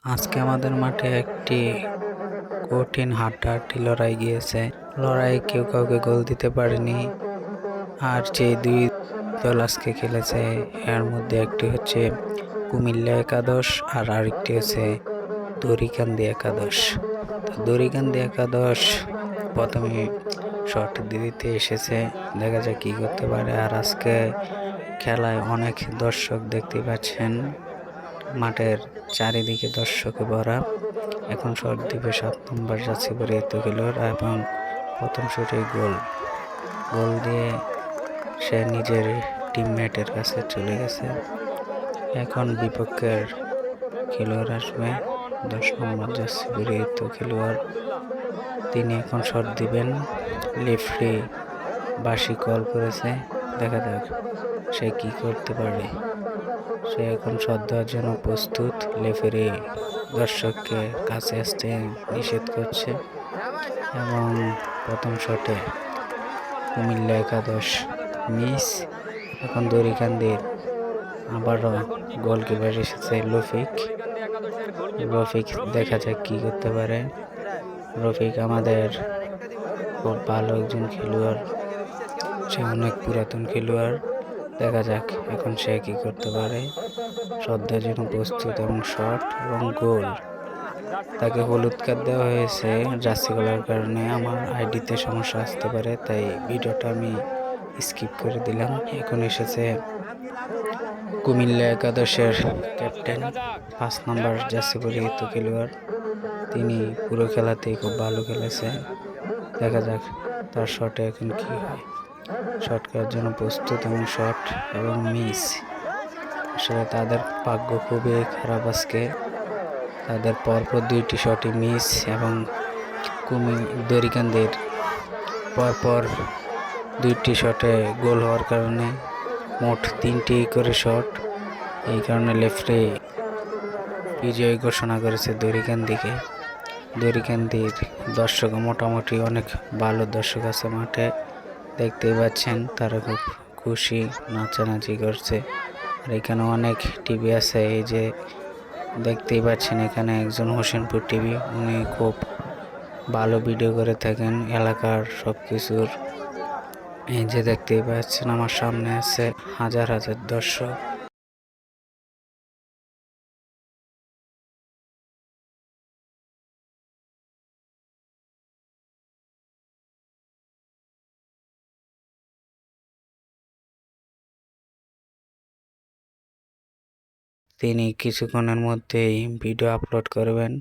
আজকে আমাদের মাঠে একটি কঠিন হাড্ডাহাড্ডি লড়াই গিয়েছে। লড়াইয়ে কেউ কাউকে গোল দিতে পারেনি। আর যে দুই দল আজকে খেলেছে এর মধ্যে একটি হচ্ছে কুমিল্লা একাদশ আর আরেকটি হচ্ছে দড়িকান্দি একাদশ। তো দড়িকান্দি একাদশ প্রথমে শট দিতে এসেছে, দেখা যাক কি করতে পারে। আর আজকে খেলায় অনেক দর্শক দেখতে পাচ্ছেন, মাঠের চারিদিকে দর্শকে ভরা। এখন শট দিবে 7 নম্বর যাচ্ছে পরিহিত খেলোয়াড় এবং প্রথম শটে গোল দিয়ে সে নিজের টিমমেটের কাছে চলে গেছে। এখন বিপক্ষের খেলোয়াড় আসবে, 10 নম্বর যাচ্ছে পরিহিত খেলোয়াড়, তিনি এখন শট দিবেন। লেফটি বাঁশি কল করেছে, দেখা যাক সে কি করতে পারে। সে এখন শট দেওয়ার জন্য প্রস্তুত। লেফারি দর্শককে কাছে আসতে নিষেধ করছে এবং প্রথম শটে কুমিল্লা একাদশ মিস। এখন দড়িকান্দির আবারও গোলকিপার এসেছে রফিক, দেখা যাক কি করতে পারে। রফিক আমাদের খুব ভালো একজন খেলোয়াড়, সে অনেক পুরাতন খেলোয়াড়, দেখা যাক এখন সে কি করতে পারে। শ্রদ্ধার জন্য প্রস্তুত এবং শট এবং গোল। তাকে হলুদ কার্ড দেওয়া হয়েছে জার্সি কালার কারণে। আমার আইডিতে সমস্যা আসতে পারে, তাই ভিডিওটা আমি স্কিপ করে দিলাম। এখন এসেছে কুমিল্লা একাদশের ক্যাপ্টেন, 5 নম্বর জার্সি পরিহিত খেলোয়াড়, তিনি পুরো খেলাতেই খুব ভালো খেলেছে। দেখা যাক তার শটে এখন কি হয়। শট করার জন্য প্রস্তুত এবং শট এবং মিস। আসলে তাদের ভাগ্য খুবই খারাপ আজকে, তাদের পরপর 2টি শটই মিস এবং দড়িকান্দির পরপর 2টি শটে গোল হওয়ার কারণে মোট 3টি করে শট। এই কারণে লেফটে বিজয় ঘোষণা করেছে দড়িকান্দির দর্শক মোটামুটি অনেক ভালো দর্শক আছে মাঠে, দেখতেই পাচ্ছেন তারা খুব খুশি, নাচানাচি করছে। আর এখানে অনেক টিভি আছে, এই যে দেখতেই পাচ্ছেন এখানে একজন হোসেনপুর টিভি, উনি খুব ভালো ভিডিও করে থাকেন এলাকার সব কিছুর। এই যে দেখতেই পাচ্ছেন আমার সামনে আছে হাজার হাজার দর্শক। তিনি কিছুক্ষণের মধ্যেই ভিডিও আপলোড করবেন।